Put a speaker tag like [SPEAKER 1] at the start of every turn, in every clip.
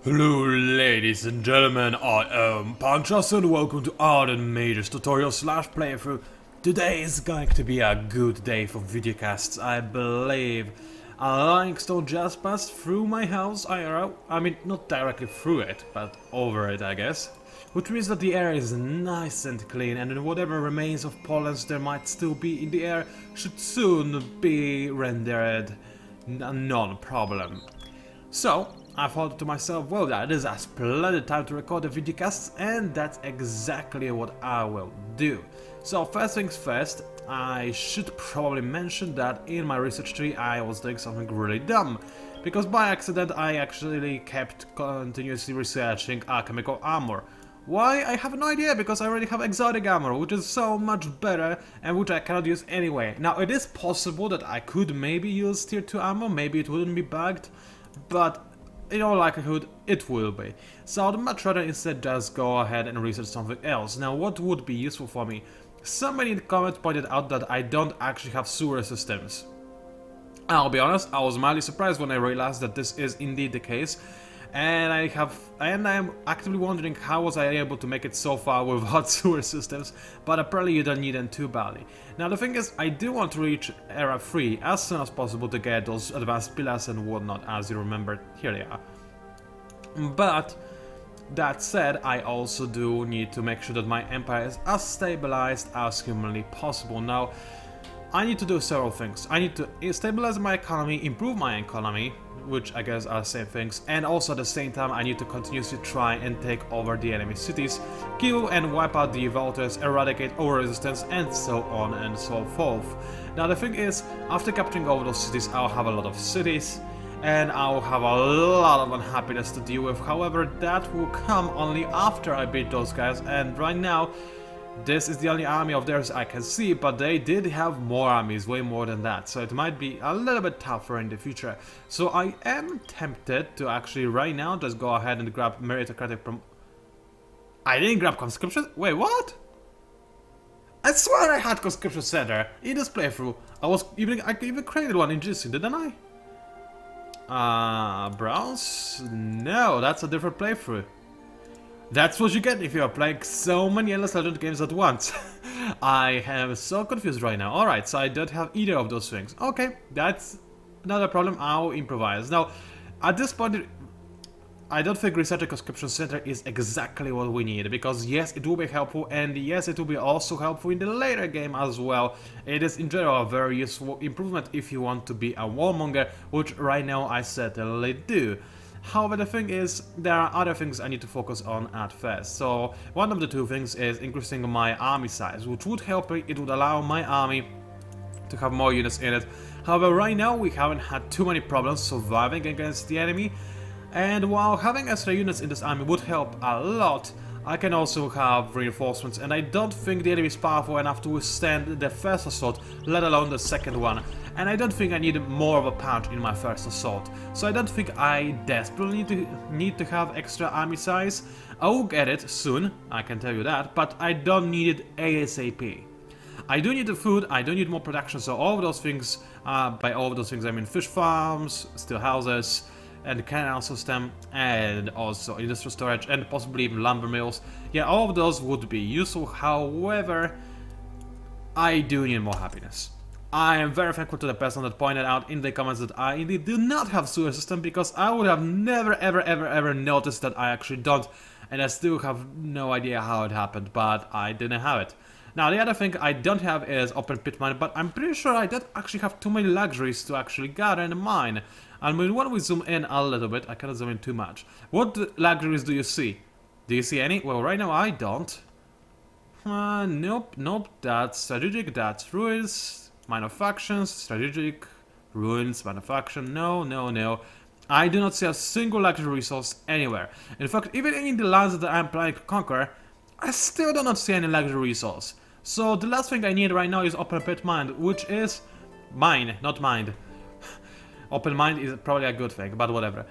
[SPEAKER 1] Hello ladies and gentlemen, I am PANCZASU and welcome to Ardent Mages tutorial slash playthrough. Today is going to be a good day for videocasts, I believe. A lightning storm just passed through my house, I mean not directly through it, but over it I guess. Which means that the air is nice and clean and whatever remains of pollens there might still be in the air should soon be rendered a non-problem. So, I thought to myself, well, that is a splendid time to record the videocasts, and that's exactly what I will do. So, first things first, I should probably mention that in my research tree I was doing something really dumb. Because by accident I actually kept continuously researching alchemical armor. Why? I have no idea, because I already have exotic armor, which is so much better and which I cannot use anyway. Now, it is possible that I could maybe use tier 2 armor, maybe it wouldn't be bugged, but in all likelihood, it will be. So I'd much rather instead just go ahead and research something else. Now, what would be useful for me? Somebody in the comments pointed out that I don't actually have sewer systems. I'll be honest, I was mildly surprised when I realized that this is indeed the case. And I am actively wondering how was I able to make it so far without sewer systems, but apparently you don't need them too badly. Now the thing is, I do want to reach Era 3 as soon as possible to get those advanced pillars and whatnot, as you remember, here they are. But, that said, I also do need to make sure that my empire is as stabilized as humanly possible. Now, I need to do several things. I need to stabilize my economy, improve my economy, which I guess are the same things, and also at the same time I need to continuously try and take over the enemy cities, kill and wipe out the revolters, eradicate over resistance, and so on and so forth. Now the thing is, after capturing over those cities I'll have a lot of cities, and I'll have a lot of unhappiness to deal with. However, that will come only after I beat those guys, and right now this is the only army of theirs I can see, but they did have more armies, way more than that, so it might be a little bit tougher in the future. So I am tempted to actually right now just go ahead and grab meritocratic I didn't grab conscription? Wait, what? I swear I had conscription center in this playthrough. I even created one in GC, didn't I? Browse? No, that's a different playthrough. That's what you get if you are playing so many Endless Legend games at once. I am so confused right now. Alright, so I don't have either of those things. Okay, that's not a problem, I'll improvise. Now, at this point, I don't think Research and Conscription Center is exactly what we need, because yes, it will be helpful, and yes, it will be also helpful in the later game as well. It is in general a very useful improvement if you want to be a warmonger, which right now I certainly do. However, the thing is, there are other things I need to focus on at first. So, one of the two things is increasing my army size, which would help me. It would allow my army to have more units in it. However, right now we haven't had too many problems surviving against the enemy. And while having extra units in this army would help a lot, I can also have reinforcements, and I don't think the enemy is powerful enough to withstand the first assault, let alone the second one. And I don't think I need more of a punch in my first assault. So I don't think I desperately need to have extra army size. I will get it soon, I can tell you that, but I don't need it ASAP. I do need the food, I do need more production, so all of those things, by all of those things I mean fish farms, steel houses, and canal system, and also industrial storage, and possibly even lumber mills. Yeah, all of those would be useful, however, I do need more happiness. I am very thankful to the person that pointed out in the comments that I indeed do not have sewer system, because I would have never ever noticed that I actually don't, and I still have no idea how it happened, but I didn't have it. Now the other thing I don't have is open pit mine, but I'm pretty sure I don't actually have too many luxuries to actually gather in a mine. And when we zoom in a little bit, I cannot zoom in too much. What luxuries do you see? Do you see any? Well, right now I don't. Nope, that's strategic, that's ruins, manufactions, strategic, ruins, manufacturing, no. I do not see a single luxury resource anywhere. In fact, even in the lands that I'm planning to conquer, I still do not see any luxury resource. So the last thing I need right now is open pit mine, which is mine, not mined. Open mind is probably a good thing, but whatever.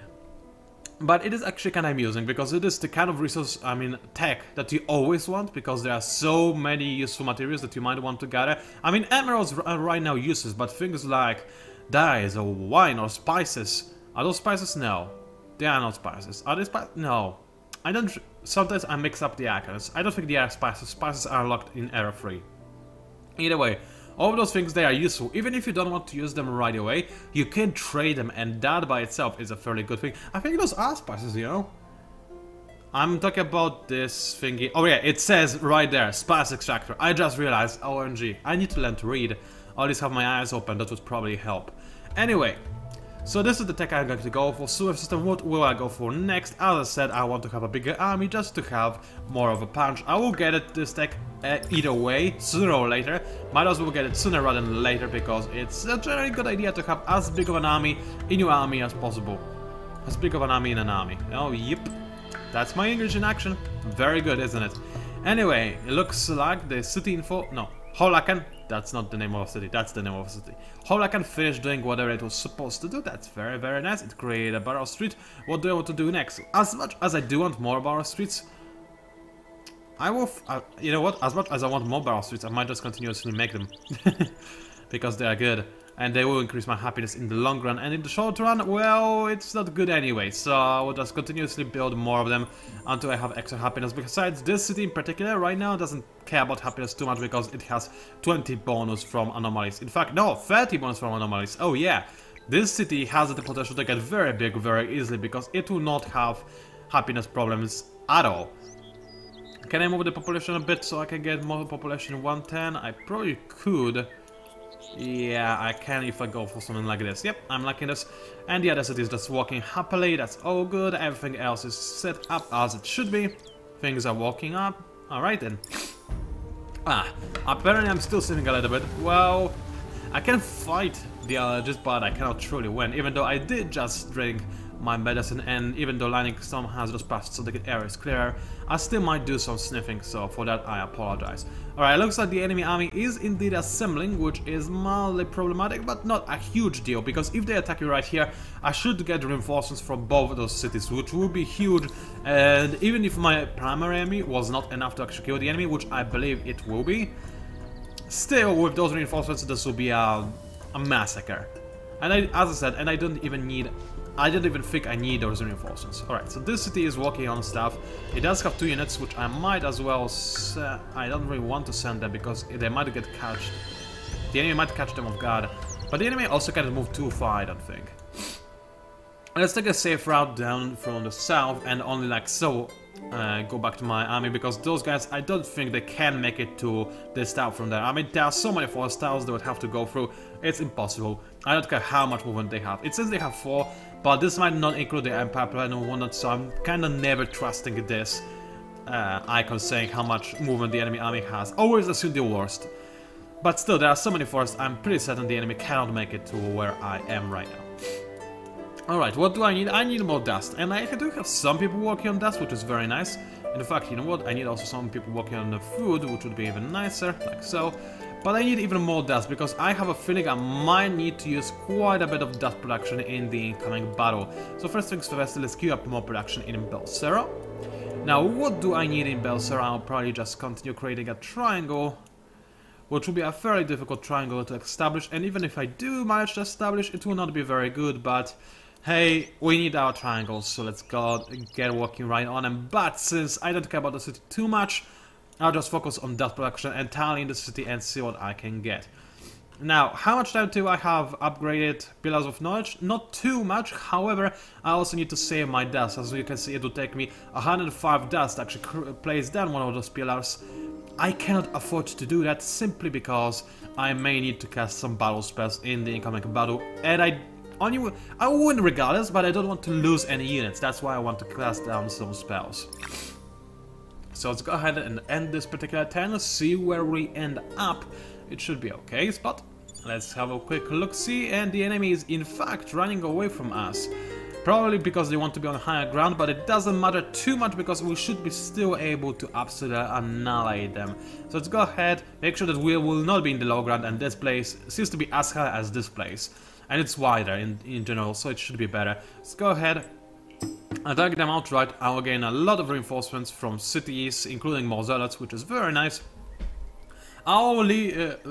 [SPEAKER 1] But it is actually kind of amusing, because it is the kind of resource, I mean, tech that you always want, because there are so many useful materials that you might want to gather. I mean, emeralds are right now useless, but things like dyes or wine or spices, are those spices? No. They are not spices. Are they spices? No. I don't... Sometimes I mix up the icons. I don't think they are spices. Spices are locked in error free. Either way, all of those things, they are useful. Even if you don't want to use them right away, you can trade them, and that by itself is a fairly good thing. I think those are spices, you know? I'm talking about this thingy. Oh yeah, it says right there, spice extractor. I just realized, OMG, I need to learn to read. Or at least have my eyes open, that would probably help. Anyway, so this is the tech I'm going to go for. Sewer system, what will I go for next? As I said, I want to have a bigger army just to have more of a punch. I will get it, this tech, either way, sooner or later. Might as well get it sooner rather than later, because it's a generally good idea to have as big of an army in your army as possible. As big of an army in an army. Oh, yep. That's my English in action. Very good, isn't it? Anyway, it looks like the city info... No, Holakan. That's not the name of a city, that's the name of a city. Holakan finished doing whatever it was supposed to do. That's very, very nice. It created a barrel street. What do I want to do next? As much as I do want more barrel streets, I will... you know what? As much as I want more barrel streets, I might just continuously make them. Because they are good. And they will increase my happiness in the long run. And in the short run, well, it's not good anyway. So I will just continuously build more of them until I have extra happiness. Besides, this city in particular right now doesn't care about happiness too much because it has 20 bonus from anomalies. In fact, no, 30 bonus from anomalies. Oh yeah, this city has the potential to get very big very easily because it will not have happiness problems at all. Can I move the population a bit so I can get more population 110? I probably could. Yeah, I can if I go for something like this. Yep, I'm liking this. And the other city is just walking happily. That's all good. Everything else is set up as it should be. Things are walking up. Alright then. Apparently I'm still sitting a little bit. Well, I can fight the allergies, but I cannot truly win. Even though I did just drink my medicine, and even though lining some hazardous passed so the air is clearer, I still might do some sniffing, so for that I apologize. Alright, looks like the enemy army is indeed assembling, which is mildly problematic, but not a huge deal, because if they attack you right here, I should get reinforcements from both of those cities, which will be huge, and even if my primary army was not enough to actually kill the enemy, which I believe it will be, still, with those reinforcements, this will be a massacre. And as I said, and I don't even think I need those reinforcements. Alright, so this city is working on stuff. It does have 2 units, which I might as well... I don't really want to send them because they might get catched. The enemy might catch them off guard. But the enemy also can't move too far, I don't think. Let's take a safe route down from the south and only like so go back to my army, because those guys, I don't think they can make it to this town from there. I mean, there are so many forest towns they would have to go through. It's impossible. I don't care how much movement they have. It says they have 4, but this might not include the Empire Plan or whatnot, so I'm kinda never trusting this icon saying how much movement the enemy army has. Always assume the worst. But still, there are so many forests, I'm pretty certain the enemy cannot make it to where I am right now. Alright, what do I need? I need more dust, and I do have some people working on dust, which is very nice. In fact, you know what? I need also some people working on the food, which would be even nicer, like so. But I need even more dust, because I have a feeling I might need to use quite a bit of dust production in the incoming battle. So first things first, let's queue up more production in Belcera. Now, what do I need in Belcera? I'll probably just continue creating a triangle, which will be a fairly difficult triangle to establish, and even if I do manage to establish, it will not be very good, but... Hey, we need our triangles, so let's go get working right on them. But since I don't care about the city too much, I'll just focus on dust production entirely in the city and see what I can get. Now, how much time do I have upgraded Pillars of Knowledge? Not too much, however, I also need to save my dust. As you can see, it will take me 105 dust to actually place down one of those pillars. I cannot afford to do that simply because I may need to cast some battle spells in the incoming battle, and I will win regardless, but I don't want to lose any units. That's why I want to cast down some spells. So let's go ahead and end this particular turn. Let's see where we end up. It should be okay, but let's have a quick look-see. And the enemy is in fact running away from us. Probably because they want to be on higher ground, but it doesn't matter too much because we should be still able to absolutely annihilate them. So let's go ahead, make sure that we will not be in the low ground, and this place seems to be as high as this place. And it's wider in general, so it should be better. Let's go ahead, attack them outright. I will gain a lot of reinforcements from cities, including more zealots, which is very nice. I'll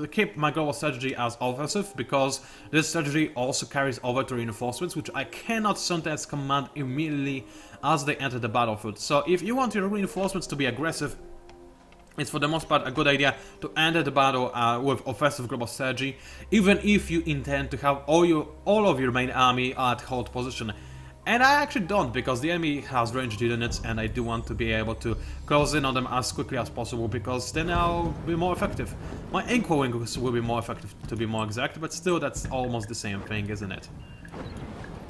[SPEAKER 1] keep my global strategy as offensive, because this strategy also carries over to reinforcements, which I cannot sometimes command immediately as they enter the battlefield. So if you want your reinforcements to be aggressive, it's for the most part a good idea to enter the battle with offensive global strategy, even if you intend to have all of your main army at hold position. And I actually don't, because the enemy has ranged units and I do want to be able to close in on them as quickly as possible, because then I'll be more effective. My Inqua Wings will be more effective, to be more exact, but still that's almost the same thing, isn't it?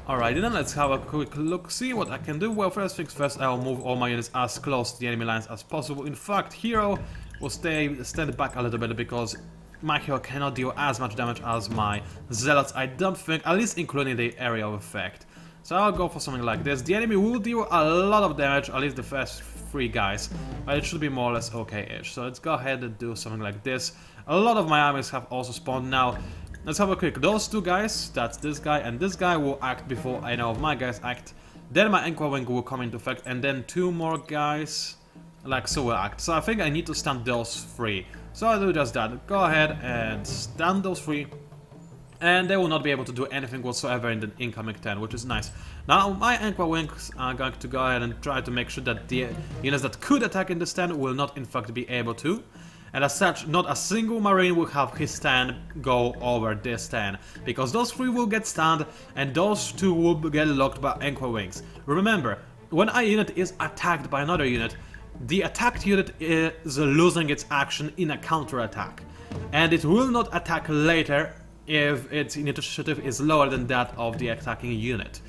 [SPEAKER 1] Alright, then let's have a quick look, see what I can do. Well, first things first, I'll move all my units as close to the enemy lines as possible. In fact, Hero will stand back a little bit, because my hero cannot deal as much damage as my Zealots, I don't think, at least including the area of effect. So I'll go for something like this. The enemy will deal a lot of damage, at least the first 3 guys, but it should be more or less okay-ish. So let's go ahead and do something like this. A lot of my armies have also spawned now. Let's have a quick. Those 2 guys, that's this guy and this guy, will act before any of my guys act. Then my Inqua Wing will come into effect, and then 2 more guys, like so, will act. So I think I need to stun those 3. So I'll do just that. Go ahead and stun those 3. And they will not be able to do anything whatsoever in the incoming turn, which is nice. Now my Inqua Wings are going to go ahead and try to make sure that the units that could attack in this turn will not in fact be able to. And as such, not a single Marine will have his turn go over this turn, because those 3 will get stunned and those 2 will get locked by Inqua Wings. Remember, when a unit is attacked by another unit, the attacked unit is losing its action in a counter-attack, and it will not attack later if its initiative is lower than that of the attacking unit.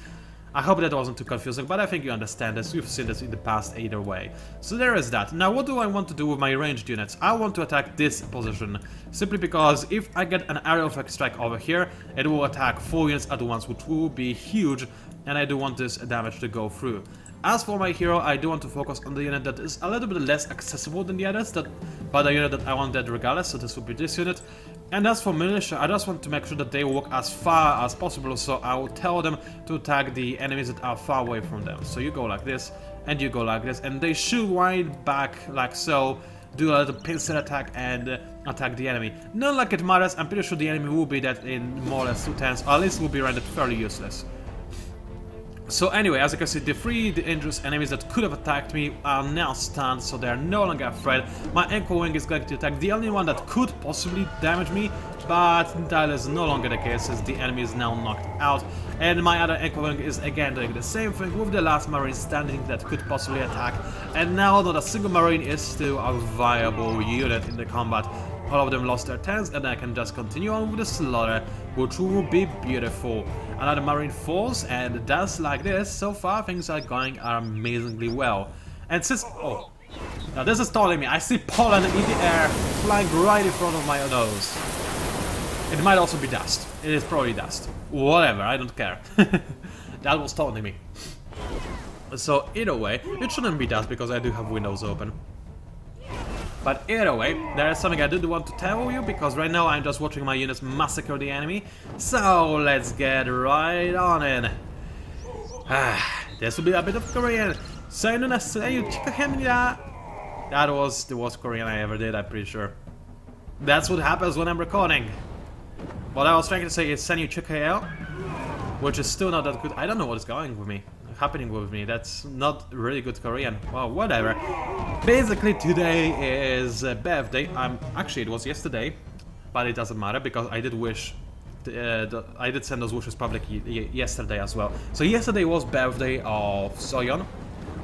[SPEAKER 1] I hope that wasn't too confusing, but I think you understand this. You've seen this in the past either way. So there is that. Now what do I want to do with my ranged units? I want to attack this position, simply because if I get an area of effect strike over here, it will attack 4 units at once, which will be huge, and I do want this damage to go through. As for my hero, I do want to focus on the unit that is a little bit less accessible than the others, but the unit that I want dead regardless, so this will be this unit. And as for militia, I just want to make sure that they walk as far as possible, so I will tell them to attack the enemies that are far away from them. So you go like this, and you go like this, and they should wind back like so, do a little pincer attack and attack the enemy. Not like it matters, I'm pretty sure the enemy will be dead in more or less 2 turns, or at least will be rendered fairly useless. So anyway, as you can see, the 3 dangerous enemies that could have attacked me are now stunned, so they are no longer afraid. My Inqua Wing is going to attack the only one that could possibly damage me, but that is no longer the case, as the enemy is now knocked out. And my other Inqua Wing is again doing the same thing with the last Marine standing that could possibly attack. And now not a single Marine is still a viable unit in the combat. All of them lost their turns, and I can just continue on with the slaughter, which will be beautiful. Another Marine falls, and just like this, so far things are going amazingly well. And since... oh, now this is stalling me. I see pollen in the air flying right in front of my nose. It might also be dust. It is probably dust. Whatever, I don't care. That was stalling me. So either way, it shouldn't be dust because I do have windows open. But either way, there is something I did want to tell you, because right now I'm just watching my units massacre the enemy. So let's get right on in. This will be a bit of Korean. That was the worst Korean I ever did, I'm pretty sure. That's what happens when I'm recording. What I was trying to say is Senyu Chukayel, which is still not that good. I don't know what is happening with me. That's not really good Korean. Well, whatever. Basically, today is a birthday. Actually, it was yesterday, but it doesn't matter because I did wish. I did send those wishes publicly yesterday as well. So yesterday was birthday of Soyeon,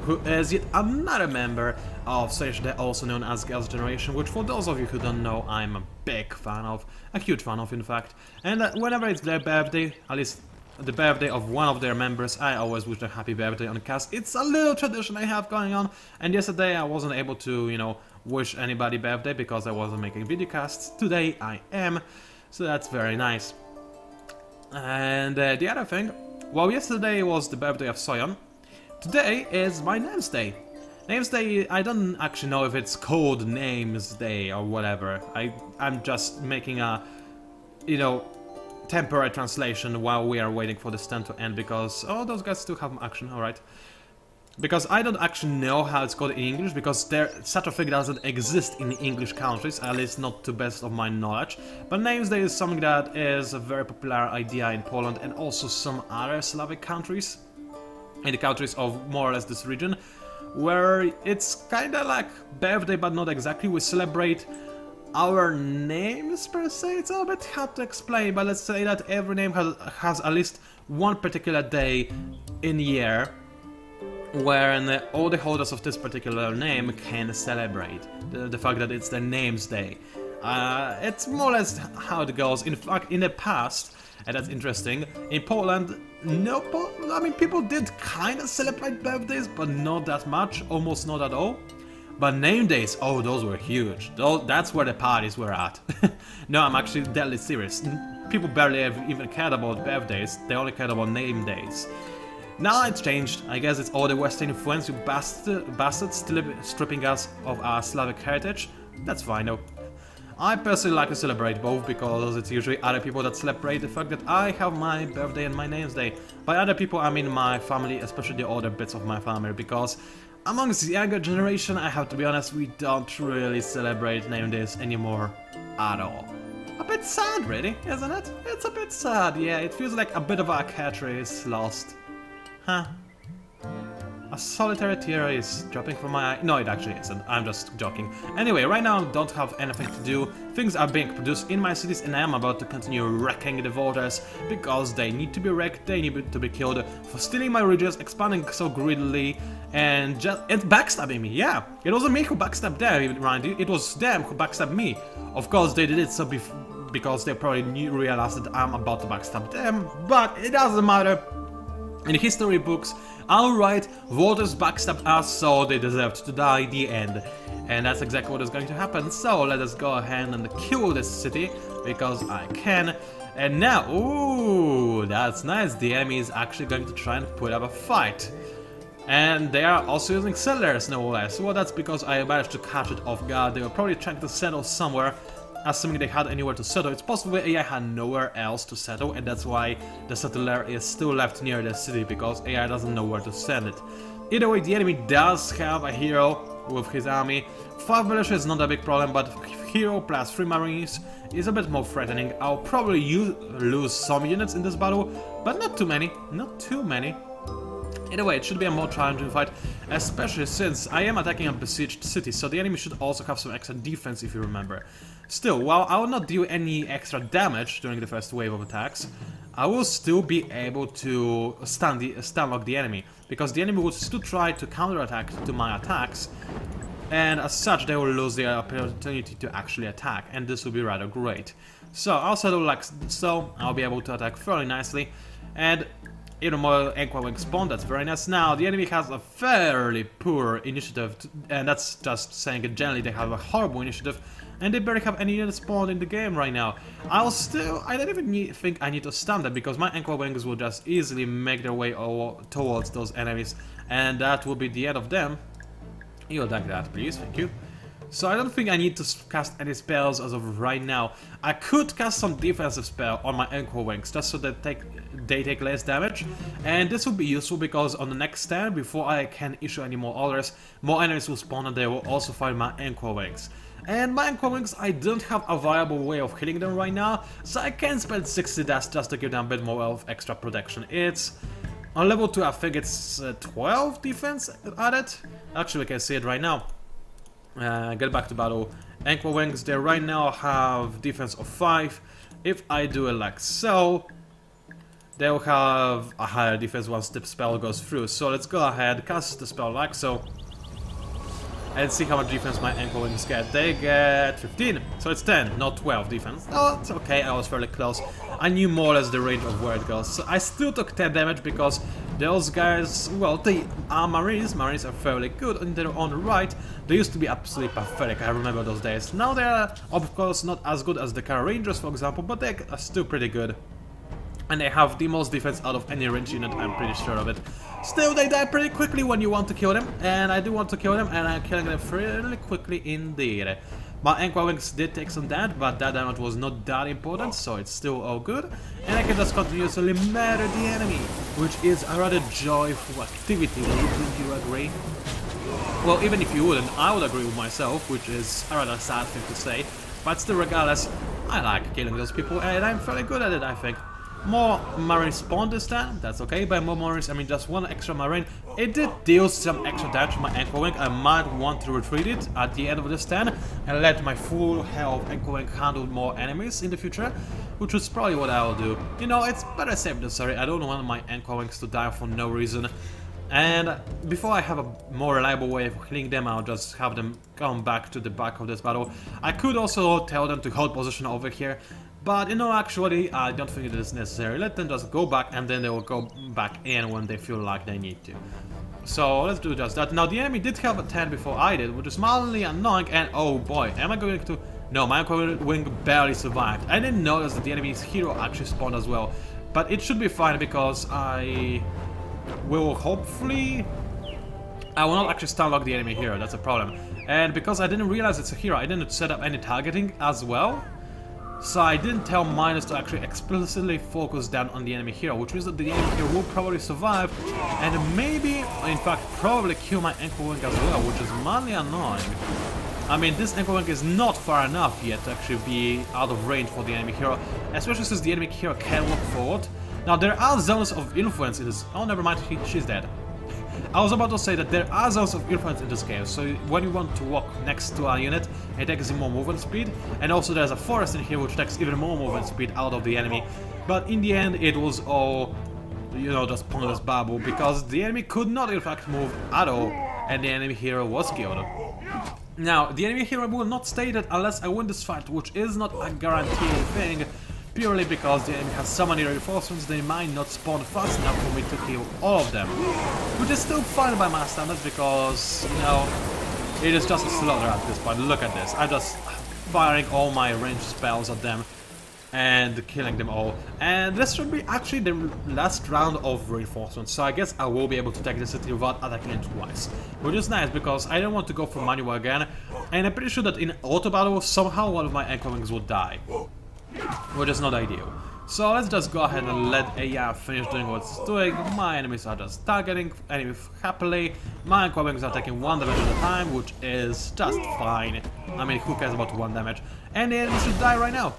[SPEAKER 1] who is yet another member of Soyeon, also known as Girls' Generation, which for those of you who don't know, I'm a big fan of, a huge fan of in fact. And whenever it's their birthday, at least the birthday of one of their members, I always wish them happy birthday on cast. It's a little tradition I have going on, and yesterday I wasn't able to, you know, wish anybody birthday because I wasn't making video casts. Today I am, so that's very nice. And the other thing, well, yesterday was the birthday of Soyeon. Today is my name's day. Name's day, I don't actually know if it's called Names Day or whatever. I'm just making a, you know, temporary translation while we are waiting for the stand to end because... oh, those guys still have action, alright. because I don't actually know how it's called in English, because such a thing doesn't exist in English countries, at least not to best of my knowledge. But Names Day is something that is a very popular idea in Poland and also some other Slavic countries, in the countries of more or less this region, where it's kinda like birthday but not exactly. We celebrate our names per se. It's a bit hard to explain, but let's say that every name has at least one particular day in a year when all the holders of this particular name can celebrate the fact that it's their name's day. It's more or less how it goes. In fact, in the past, and that's interesting, in Poland, I mean, people did kind of celebrate birthdays, but not that much, almost not at all. But name days, oh, those were huge. That's where the parties were at. No, I'm actually deadly serious. People barely even cared about birthdays, they only cared about name days. Now it's changed. I guess it's all the Western influence, you bastards stripping us of our Slavic heritage. That's fine though. I personally like to celebrate both, because it's usually other people that celebrate the fact that I have my birthday and my name's day. By other people I mean my family, especially the older bits of my family, because amongst the younger generation, I have to be honest, we don't really celebrate name days anymore at all. A bit sad really, isn't it? It's a bit sad, yeah, it feels like a bit of our country is lost. Huh. A solitary tear is dropping from my eye. No, it actually isn't. I'm just joking. Anyway, right now I don't have anything to do. Things are being produced in my cities and I am about to continue wrecking the voters, because they need to be wrecked, they need to be killed for stealing my regions, expanding so greedily, and backstabbing me. Yeah, it wasn't me who backstabbed them, Randy. It was them who backstabbed me. Of course, they did it so because they probably realized that I'm about to backstab them, but it doesn't matter. In the history books, alright, voters backstabbed us, so they deserved to die, the end. And that's exactly what is going to happen, so let us go ahead and kill this city, because I can. And now, ooh, that's nice, the enemy is actually going to try and put up a fight. And they are also using settlers, no less. Well, that's because I managed to catch it off guard. They were probably trying to settle somewhere, assuming they had anywhere to settle. It's possible AI had nowhere else to settle, and that's why the settler is still left near the city, because AI doesn't know where to send it. Either way, the enemy does have a hero with his army. 5 militia is not a big problem, but hero plus 3 marines is a bit more threatening. I'll probably lose some units in this battle, but not too many. Not too many. Either way, it should be a more challenging fight, especially since I am attacking a besieged city, so the enemy should also have some extra defense, if you remember. Still, while I will not do any extra damage during the first wave of attacks, I will still be able to stunlock the enemy, because the enemy will still try to counterattack to my attacks, and as such they will lose the opportunity to actually attack, and this will be rather great. So I'll settle like so, I'll be able to attack fairly nicely, and even more Aqua Wing spawn, that's very nice. Now, the enemy has a fairly poor initiative, and that's just saying it generally, they have a horrible initiative, and they barely have any units spawned in the game right now. I don't even think I need to stun them, because my Aqua Wings will just easily make their way towards those enemies, and that will be the end of them. You attack that, please, thank you. So I don't think I need to cast any spells as of right now. I could cast some defensive spell on my Aqua Wings, just so that they take less damage, and this will be useful because on the next turn, before I can issue any more orders, more enemies will spawn and they will also find my Aqua Wings. And my Aqua Wings, I don't have a viable way of hitting them right now, so I can spend 60 dust just to give them a bit more of extra protection. It's on level 2, I think it's 12 defense added. Actually, we can see it right now. Get back to battle. Aqua Wings, they right now have defense of 5. If I do it like so, they'll have a higher defense once the spell goes through. So let's go ahead, cast the spell like so, and see how much defense my Aqua Wings get. They get 15, so it's 10, not 12 defense. Oh, it's okay, I was fairly close. I knew more or less the range of where it goes. So I still took 10 damage because those guys, well, they are Marines. Marines are fairly good in their own right. They used to be absolutely pathetic, I remember those days. Now they are, of course, not as good as the Car Rangers, for example, but they are still pretty good. And they have the most defense out of any range unit, I'm pretty sure of it. Still, they die pretty quickly when you want to kill them, and I do want to kill them, and I'm killing them fairly quickly indeed. My Anchor Wings did take some damage, but that damage was not that important, so it's still all good. And I can just continuously murder the enemy, which is a rather joyful activity, wouldn't you agree? Well, even if you wouldn't, I would agree with myself, which is a rather sad thing to say. But still, regardless, I like killing those people, and I'm fairly good at it, I think. More Marines spawned this time, that's okay. By more Marines, I mean just one extra Marine. It did deal some extra damage to my Anchor Wing. I might want to retreat it at the end of this turn and let my full health Anchor Wing handle more enemies in the future, which is probably what I will do. You know, it's better safe than sorry. I don't want my Anchor Wings to die for no reason. And before I have a more reliable way of killing them, I'll just have them come back to the back of this battle. I could also tell them to hold position over here, but you know, actually, I don't think it is necessary. Let them just go back, and then they will go back in when they feel like they need to. So let's do just that. Now, the enemy did have a 10 before I did, which is mildly annoying, and oh boy, am I going to... No, my Anchor Wing barely survived. I didn't notice that the enemy's hero actually spawned as well, but it should be fine because I will hopefully... I will not actually stunlock the enemy hero, that's a problem. And because I didn't realize it's a hero, I didn't set up any targeting as well. So I didn't tell miners to actually explicitly focus down on the enemy hero, which means that the enemy hero will probably survive and maybe, in fact, probably kill my Anchor Wing as well, which is mildly annoying. I mean, this Anchor Wing is not far enough yet to actually be out of range for the enemy hero, especially since the enemy hero can walk forward. Now, there are zones of influence in this... Oh, never mind, she's dead. I was about to say that there are zones of influence in this game, so when you want to walk next to a unit, it takes more movement speed, and also there's a forest in here which takes even more movement speed out of the enemy. But in the end, it was all, you know, just pointless babble, because the enemy could not in fact move at all, and the enemy hero was killed. Now, the enemy hero will not stay dead unless I win this fight, which is not a guaranteed thing, purely because the enemy has so many reinforcements they might not spawn fast enough for me to kill all of them. Which is still fine by my standards because, you know, it is just a slaughter at this point. Look at this, I'm just firing all my ranged spells at them and killing them all. And this should be actually the last round of reinforcements, so I guess I will be able to take the city without attacking it twice. Which is nice because I don't want to go for manual again, and I'm pretty sure that in auto battle somehow one of my Anchor Wings will die. Which is not ideal. So let's just go ahead and let AI finish doing what it's doing. My enemies are just targeting enemies happily. My Anchor Wings are taking 1 damage at a time, which is just fine. I mean, who cares about 1 damage? And the enemy should die right now,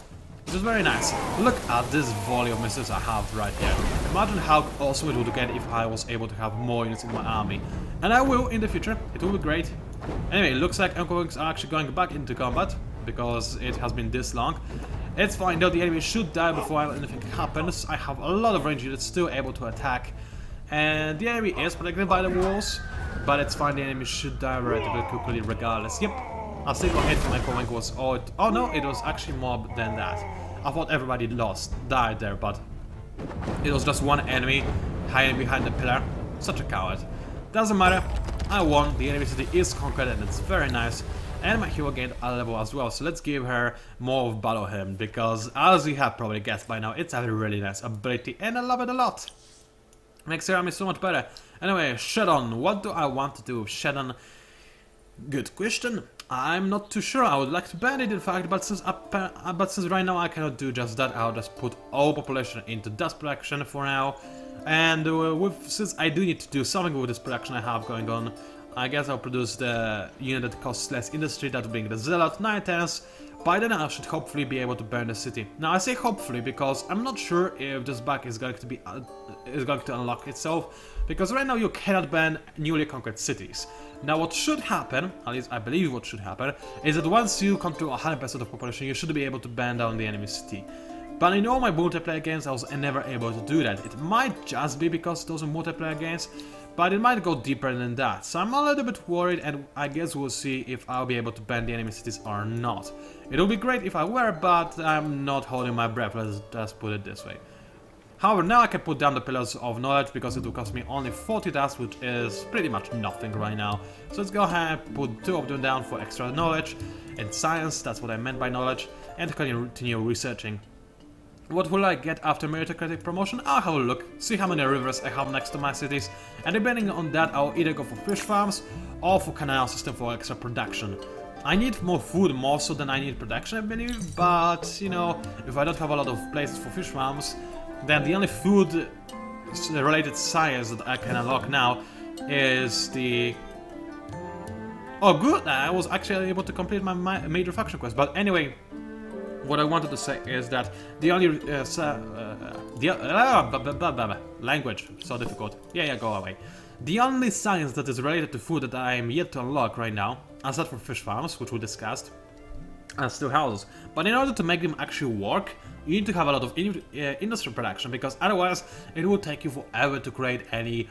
[SPEAKER 1] which is very nice. Look at this volley of missiles I have right here. Imagine how awesome it would get if I was able to have more units in my army. And I will in the future, it will be great. Anyway, it looks like Anchor Wings are actually going back into combat, because it has been this long. It's fine though, the enemy should die before anything happens. I have a lot of range units still able to attack. And the enemy is protected by the walls, but it's fine, the enemy should die relatively quickly regardless. Yep, a single hit from Anchor Wing was all it... Oh no, it was actually more than that. I thought everybody died there, but it was just one enemy hiding behind the pillar. Such a coward. Doesn't matter, I won, the enemy city is conquered and it's very nice. And my hero gained a level as well, so let's give her more of Battle Hymn, because as you have probably guessed by now, it's a really nice ability and I love it a lot. Makes her army so much better. Anyway, Shadow, what do I want to do with Shadow? Good question. I'm not too sure. I would like to ban it in fact, but since right now I cannot do just that, I'll just put all population into dust protection for now. And since I do need to do something with this production I have going on, I guess I'll produce the unit that costs less industry, that will bring the Zealot 9 turns. By then I should hopefully be able to burn the city. Now I say hopefully because I'm not sure if this bug is going to unlock itself, because right now you cannot burn newly conquered cities. Now what should happen, at least I believe what should happen, is that once you control 100% of population, you should be able to burn down the enemy city. But in all my multiplayer games I was never able to do that. It might just be because those are multiplayer games, but it might go deeper than that. So I'm a little bit worried, and I guess we'll see if I'll be able to ban the enemy cities or not. It would be great if I were, but I'm not holding my breath, let's just put it this way. However, now I can put down the Pillars of Knowledge because it will cost me only 40 dust, which is pretty much nothing right now. So let's go ahead and put 2 of them down for extra knowledge and science, that's what I meant by knowledge, and continue researching. What will I get after meritocratic promotion? I'll have a look, see how many rivers I have next to my cities, and depending on that I'll either go for fish farms or for canal system for extra production. I need more food more so than I need production, I believe, but, you know, if I don't have a lot of places for fish farms, then the only food-related science that I can unlock now is the... Oh, good! I was actually able to complete my major faction quest, but anyway, what I wanted to say is that the only... language, so difficult. Yeah, go away. The only science that is related to food that I am yet to unlock right now, aside from fish farms, which we discussed, are still houses. But in order to make them actually work, you need to have a lot of industry production, because otherwise it will take you forever to create any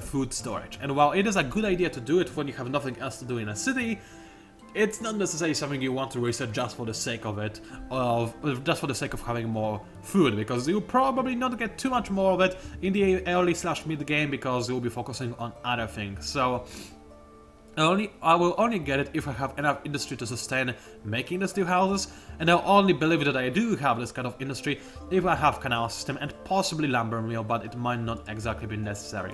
[SPEAKER 1] food storage. And while it is a good idea to do it when you have nothing else to do in a city, it's not necessarily something you want to research just for the sake of it, just for the sake of having more food, because you'll probably not get too much more of it in the early/mid game, because you'll be focusing on other things. So I will only get it if I have enough industry to sustain making the steel houses, and I'll only believe that I do have this kind of industry if I have canal system and possibly lumber mill, but it might not exactly be necessary.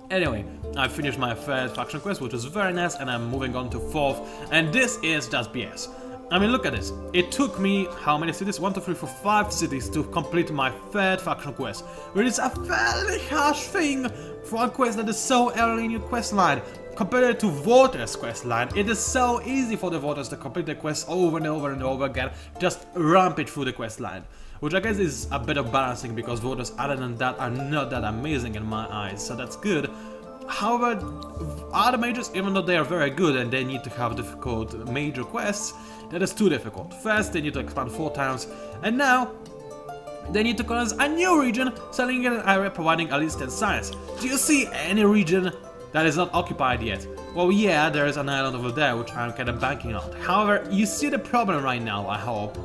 [SPEAKER 1] Anyway, I finished my third faction quest, which is very nice, and I'm moving on to fourth, and this is just BS. I mean, look at this. It took me, how many cities? 1, 2, 3, 4, 5 cities to complete my third faction quest, which is a fairly harsh thing for a quest that is so early in your quest line. Compared to Voters' quest line, it is so easy for the Voters to complete the quest over and over and over again, just rampage through the quest line. Which I guess is a bit of balancing, because Voters other than that are not that amazing in my eyes, so that's good. However, other mages, even though they are very good and they need to have difficult major quests, that is too difficult. First they need to expand 4 times, and now they need to colonize a new region, selling in an area providing at least 10 science. Do you see any region that is not occupied yet? Well, yeah, there is an island over there, which I'm kind of banking on. However, you see the problem right now, I hope.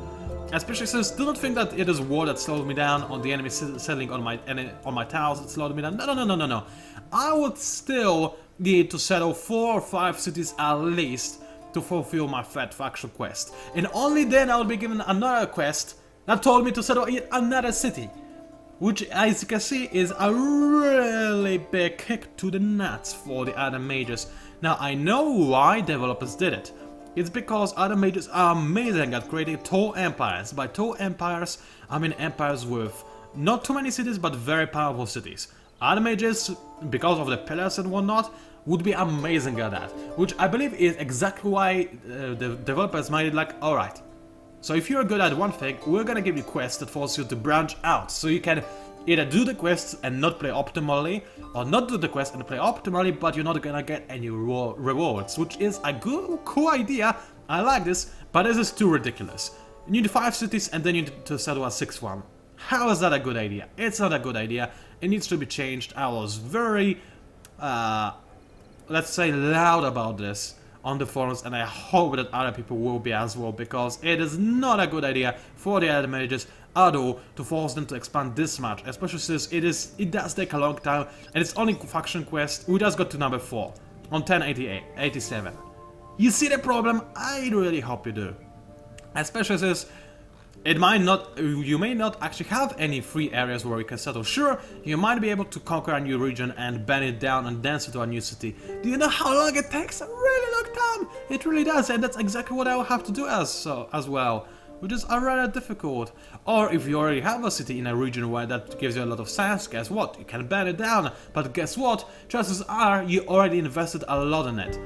[SPEAKER 1] Especially since, do not think that it is war that slowed me down, on the enemy settling on my tiles that slowed me down. No. I would still need to settle 4 or 5 cities at least to fulfill my third faction quest. And only then I will be given another quest that told me to settle in another city. Which, as you can see, is a really big kick to the nuts for the Ardent Mages. Now, I know why developers did it. It's because Ardent Mages are amazing at creating tall empires. By tall empires, I mean empires with not too many cities, but very powerful cities. Ardent Mages, because of the pillars and whatnot, would be amazing at that. Which I believe is exactly why the developers made it like, alright, so if you're good at one thing, we're gonna give you quests that force you to branch out. So you can either do the quests and not play optimally, or not do the quest and play optimally, but you're not gonna get any rewards, which is a cool idea. I like this, but this is too ridiculous. You need 5 cities and then you need to settle a 6th one. How is that a good idea? It's not a good idea. It needs to be changed. I was very, let's say, loud about this on the forums, and I hope that other people will be as well, because it is not a good idea for the Ardent Mages at all to force them to expand this much, especially since it does take a long time, and it's only faction quest. We just got to number 4 on 1087. You see the problem? I really hope you do, especially since you may not actually have any free areas where you can settle. Sure, you might be able to conquer a new region and ban it down and then settle a new city. Do you know how long it takes? A really long time! It really does, and that's exactly what I will have to do as well, which is rather difficult. Or if you already have a city in a region where that gives you a lot of science, guess what? You can ban it down, but guess what? Chances are you already invested a lot in it.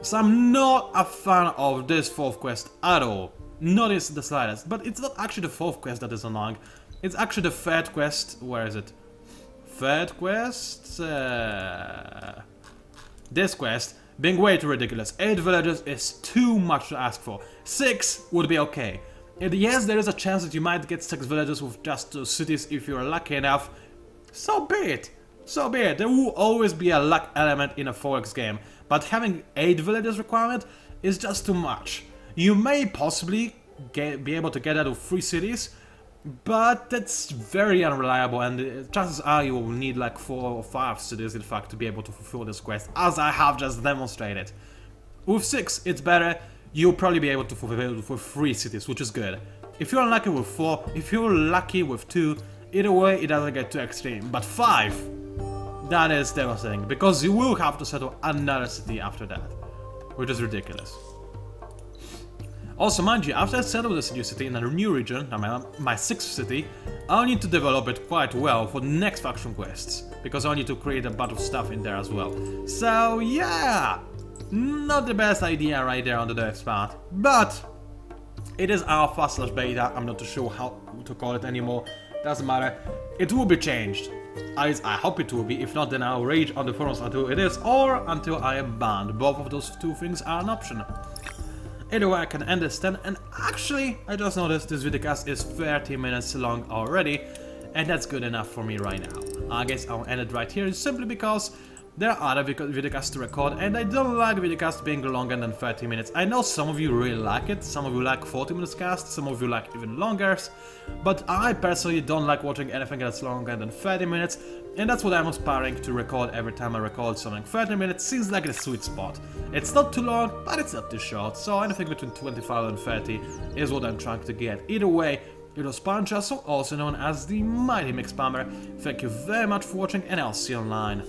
[SPEAKER 1] So I'm not a fan of this 4th quest at all. Not in the slightest, but it's not actually the 4th quest that is annoying. It's actually the 3rd quest. Where is it? 3rd quest? This quest being way too ridiculous. 8 villages is too much to ask for. 6 would be okay. And yes, there is a chance that you might get 6 villages with just 2 cities if you're lucky enough. So be it. So be it. There will always be a luck element in a 4X game, but having 8 villages requirement is just too much. You may possibly be able to get out of 3 cities, but that's very unreliable, and chances are you will need like 4 or 5 cities in fact to be able to fulfill this quest, as I have just demonstrated. With 6 it's better. You'll probably be able to fulfill it for 3 cities, which is good. If you're unlucky with 4, if you're lucky with 2, either way it doesn't get too extreme. But 5, that is devastating, because you will have to settle another city after that. which is ridiculous. Also, mind you, after I settle this new city in a new region, my 6th city, I'll need to develop it quite well for the next faction quests, because I'll need to create a bunch of stuff in there as well. So yeah, not the best idea right there on the devs part, but it is alpha/beta, I'm not too sure how to call it anymore, doesn't matter, it will be changed. I hope it will be, if not then I'll rage on the forums until it is, or until I am banned. Both of those two things are an option. Either way I can end this then, and actually, I just noticed this videocast is 30 minutes long already, and that's good enough for me right now. I guess I'll end it right here simply because there are other videocasts to record, and I don't like videocasts being longer than 30 minutes. I know some of you really like it, some of you like 40 minutes cast, some of you like even longer, but I personally don't like watching anything that's longer than 30 minutes, and that's what I'm aspiring to record every time I record something. 30 minutes seems like the sweet spot. It's not too long, but it's not too short, so anything between 25 and 30 is what I'm trying to get. Either way, it was PANCZASU, also known as the Mighty Mix Spammer. Thank you very much for watching, and I'll see you online.